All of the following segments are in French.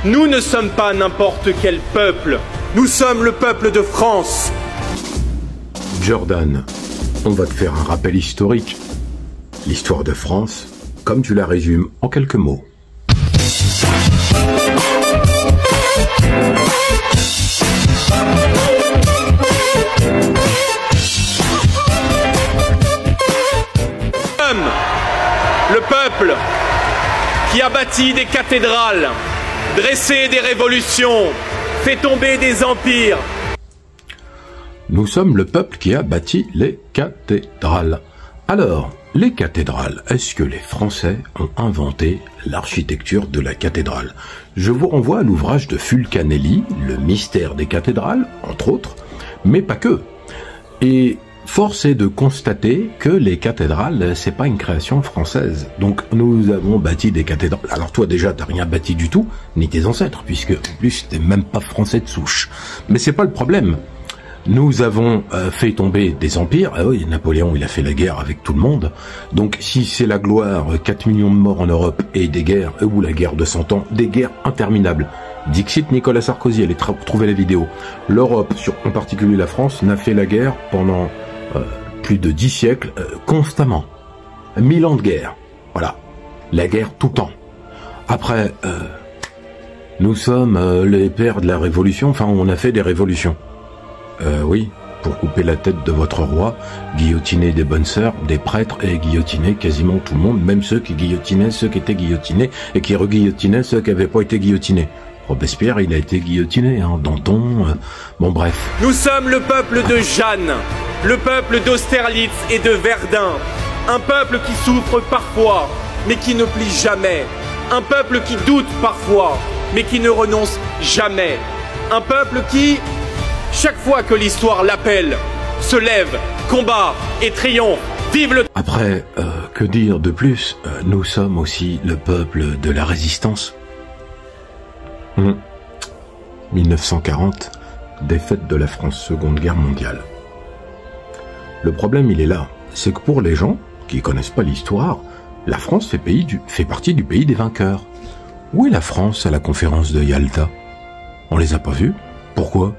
Nous ne sommes pas n'importe quel peuple. Nous sommes le peuple de France. Jordan, on va te faire un rappel historique. L'histoire de France, comme tu la résumes en quelques mots. Le peuple qui a bâti des cathédrales, dressé des révolutions, fait tomber des empires. Nous sommes le peuple qui a bâti les cathédrales. Alors, les cathédrales, est-ce que les Français ont inventé l'architecture de la cathédrale? Je vous renvoie à l'ouvrage de Fulcanelli, Le mystère des cathédrales, entre autres, mais pas que. Et force est de constater que les cathédrales, c'est pas une création française. Donc nous avons bâti des cathédrales. Alors toi déjà, t'as rien bâti du tout, ni tes ancêtres, puisque en plus t'es même pas français de souche. Mais c'est pas le problème. Nous avons fait tomber des empires. Ah oui, Napoléon, il a fait la guerre avec tout le monde. Donc si c'est la gloire, 4 millions de morts en Europe et des guerres, ou la guerre de 100 ans, des guerres interminables. Dixit Nicolas Sarkozy, allez trouver la vidéo. L'Europe, en particulier la France, n'a fait la guerre pendant plus de 10 siècles, constamment. 1000 ans de guerre. Voilà. La guerre tout le temps. Après, nous sommes les pères de la révolution. Enfin, on a fait des révolutions. Oui, pour couper la tête de votre roi, guillotiner des bonnes sœurs, des prêtres et guillotiner quasiment tout le monde, même ceux qui guillotinaient ceux qui étaient guillotinés et qui reguillotinaient ceux qui n'avaient pas été guillotinés. Robespierre, il a été guillotiné, hein, Danton, bon bref. Nous sommes le peuple de Jeanne, le peuple d'Austerlitz et de Verdun, un peuple qui souffre parfois, mais qui ne plie jamais, un peuple qui doute parfois, mais qui ne renonce jamais, un peuple qui, chaque fois que l'histoire l'appelle, se lève, combat et triomphe. Vive le... Après, que dire de plus? Nous sommes aussi le peuple de la résistance. 1940, défaite de la France, Seconde Guerre mondiale. Le problème, il est là. C'est que pour les gens qui connaissent pas l'histoire, la France fait partie du pays des vainqueurs. Où est la France à la conférence de Yalta? On les a pas vus. Pourquoi?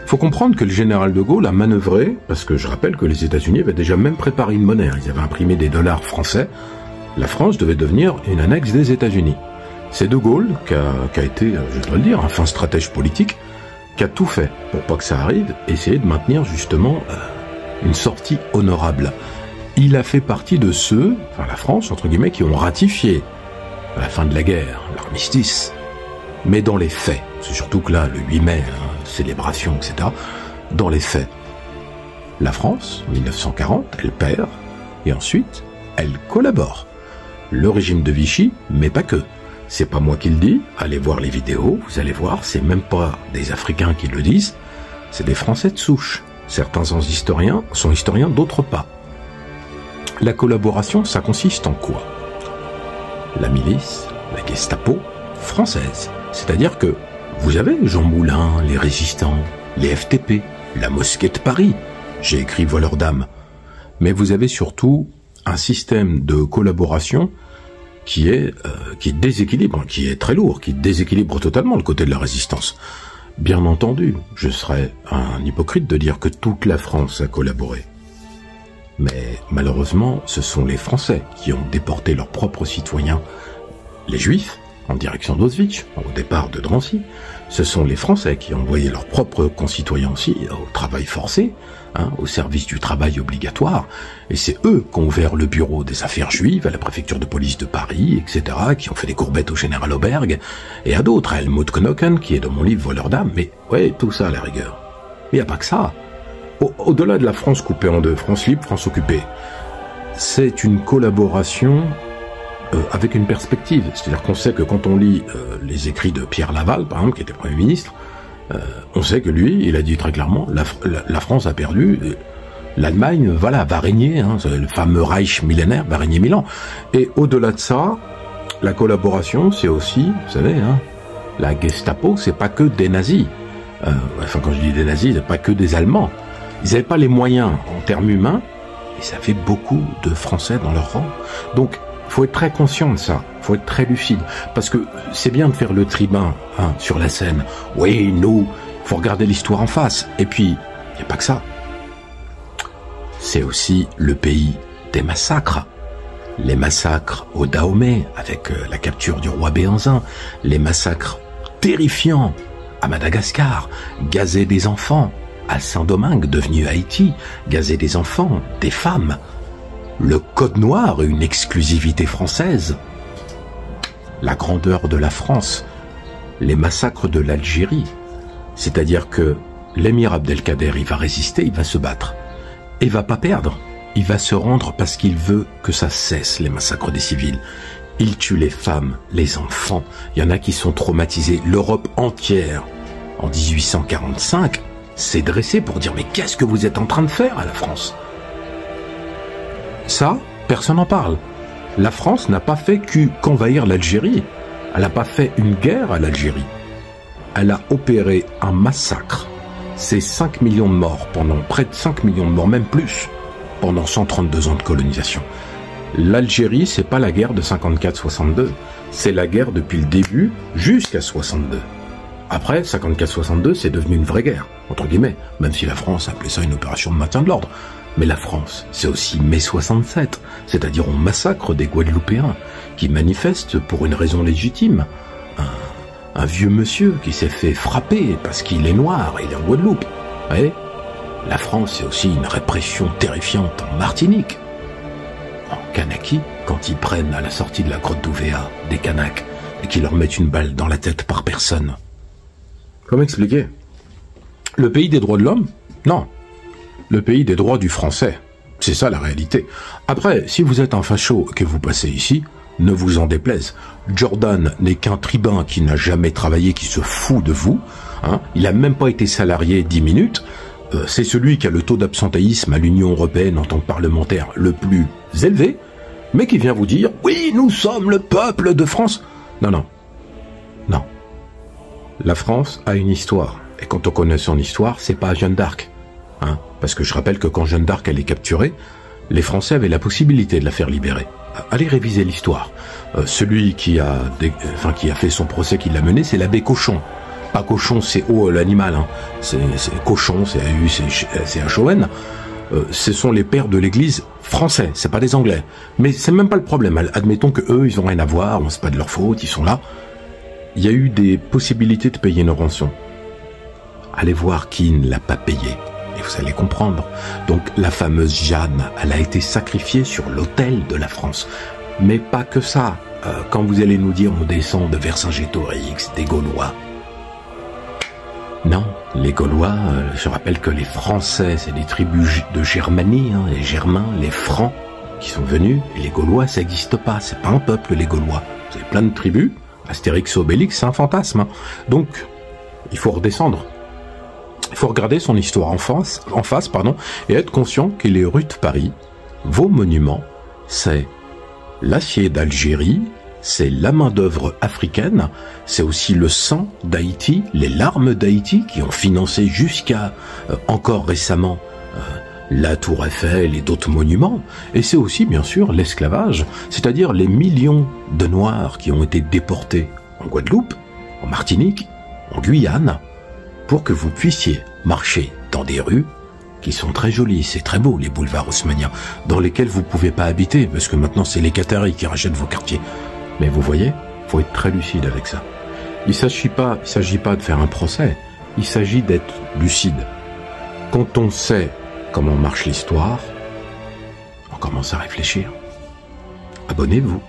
Faut comprendre que le général de Gaulle a manœuvré, parce que je rappelle que les États-Unis avaient déjà même préparé une monnaie. Ils avaient imprimé des dollars français. La France devait devenir une annexe des États-Unis. C'est de Gaulle qui a été, je dois le dire, un fin stratège politique, qui a tout fait pour pas que ça arrive, essayer de maintenir justement une sortie honorable. Il a fait partie de ceux, enfin la France, entre guillemets, qui ont ratifié à la fin de la guerre, l'armistice. Mais dans les faits, c'est surtout que là, le 8 mai, célébration, etc., dans les faits, la France, en 1940, elle perd, et ensuite, elle collabore. Le régime de Vichy, mais pas que. C'est pas moi qui le dis, allez voir les vidéos, vous allez voir, c'est même pas des Africains qui le disent, c'est des Français de souche. Certains sont historiens, d'autres pas. La collaboration, ça consiste en quoi? La milice, la Gestapo, française. C'est-à-dire que vous avez Jean Moulin, les résistants, les FTP, la mosquée de Paris, j'ai écrit voleurs d'âme. Mais vous avez surtout un système de collaboration qui déséquilibre, qui est très lourd, qui déséquilibre totalement le côté de la résistance. Bien entendu, je serais un hypocrite de dire que toute la France a collaboré. Mais malheureusement, ce sont les Français qui ont déporté leurs propres citoyens, les Juifs, en direction d'Auschwitz, au départ de Drancy. Ce sont les Français qui ont envoyé leurs propres concitoyens aussi au travail forcé, au service du travail obligatoire, et c'est eux qui ont ouvert le bureau des affaires juives à la préfecture de police de Paris, etc., qui ont fait des courbettes au général Auberg, et à d'autres, à Helmut Knocken, qui est dans mon livre Voleurs d'âme, mais ouais, tout ça à la rigueur. Mais il n'y a pas que ça. Au-delà de la France coupée en deux, France libre, France occupée, c'est une collaboration avec une perspective. C'est-à-dire qu'on sait que quand on lit les écrits de Pierre Laval, par exemple, qui était Premier ministre, on sait que lui, il a dit très clairement, la France a perdu, l'Allemagne, voilà, va régner, le fameux Reich millénaire va régner 1000 ans. Et au-delà de ça, la collaboration, c'est aussi, vous savez, la Gestapo, c'est pas que des nazis. Enfin, quand je dis des nazis, c'est pas que des Allemands. Ils n'avaient pas les moyens en termes humains, et ça fait beaucoup de Français dans leur rang. Donc, Faut être très conscient de ça, faut être très lucide, parce que c'est bien de faire le tribun sur la scène. Oui, nous, faut regarder l'histoire en face. Et puis, il n'y a pas que ça. C'est aussi le pays des massacres. Les massacres au Dahomey, avec la capture du roi Béhanzin, les massacres terrifiants à Madagascar, gazer des enfants, à Saint-Domingue, devenu Haïti, gazer des enfants, des femmes, le Code Noir, une exclusivité française, la grandeur de la France, les massacres de l'Algérie, c'est-à-dire que l'émir Abdelkader, il va résister, il va se battre, et il va pas perdre, il va se rendre parce qu'il veut que ça cesse, les massacres des civils. Il tue les femmes, les enfants, il y en a qui sont traumatisés, l'Europe entière, en 1845, s'est dressée pour dire « Mais qu'est-ce que vous êtes en train de faire à la France ?» Ça, personne n'en parle. La France n'a pas fait qu'envahir l'Algérie. Elle n'a pas fait une guerre à l'Algérie. Elle a opéré un massacre. C'est 5 millions de morts, pendant près de 5 millions de morts, même plus, pendant 132 ans de colonisation. L'Algérie, c'est pas la guerre de 54-62, c'est la guerre depuis le début jusqu'à 62. Après, 54-62, c'est devenu une vraie guerre, entre guillemets, même si la France appelait ça une opération de maintien de l'ordre. Mais la France, c'est aussi mai 67, c'est-à-dire on massacre des Guadeloupéens qui manifestent pour une raison légitime. Un vieux monsieur qui s'est fait frapper parce qu'il est noir et il est en Guadeloupe. Ouais. La France, c'est aussi une répression terrifiante en Martinique. En Kanaki, quand ils prennent à la sortie de la grotte d'Ouvéa des Kanaks et qu'ils leur mettent une balle dans la tête par personne. Comment expliquer? Le pays des droits de l'homme? Non. Le pays des droits du français. C'est ça la réalité. Après, si vous êtes un facho et que vous passez ici, ne vous en déplaise. Jordan n'est qu'un tribun qui n'a jamais travaillé, qui se fout de vous. Il n'a même pas été salarié 10 minutes. C'est celui qui a le taux d'absentéisme à l'Union européenne en tant que parlementaire le plus élevé, mais qui vient vous dire « Oui, nous sommes le peuple de France ». Non, non. Non. La France a une histoire. Et quand on connaît son histoire, c'est pas Jeanne d'Arc. Parce que je rappelle que quand Jeanne d'Arc elle est capturée, les Français avaient la possibilité de la faire libérer. Allez réviser l'histoire. Celui qui a fait son procès, qui l'a mené, c'est l'abbé Cochon. Pas Cochon, c'est l'animal. C'est Cochon, c'est H-O-N. Ce sont les pères de l'Église français, c'est pas des Anglais. Mais c'est même pas le problème. Admettons que eux, ils ont rien à voir, c'est pas de leur faute, ils sont là. Il y a eu des possibilités de payer une rançon. Allez voir qui ne l'a pas payé. Et vous allez comprendre. Donc la fameuse Jeanne, elle a été sacrifiée sur l'autel de la France. Mais pas que ça. Quand vous allez nous dire on descend de Vercingétorix, des Gaulois. Non, les Gaulois, je rappelle que les Français, c'est des tribus de Germanie, les Germains, les Francs qui sont venus. Et les Gaulois, ça n'existe pas. C'est pas un peuple, les Gaulois. Vous avez plein de tribus. Astérix Obélix, c'est un fantasme. Donc, il faut redescendre. Il faut regarder son histoire en face, et être conscient que les rues de Paris, vos monuments, c'est l'acier d'Algérie, c'est la main-d'œuvre africaine, c'est aussi le sang d'Haïti, les larmes d'Haïti qui ont financé jusqu'à encore récemment la Tour Eiffel et d'autres monuments, et c'est aussi bien sûr l'esclavage, c'est-à-dire les millions de Noirs qui ont été déportés en Guadeloupe, en Martinique, en Guyane, pour que vous puissiez marcher dans des rues qui sont très jolies, c'est très beau les boulevards haussmanniens, dans lesquels vous pouvez pas habiter, parce que maintenant c'est les Qataris qui rachètent vos quartiers. Mais vous voyez, faut être très lucide avec ça. Il s'agit pas de faire un procès, il s'agit d'être lucide. Quand on sait comment marche l'histoire, on commence à réfléchir. Abonnez-vous.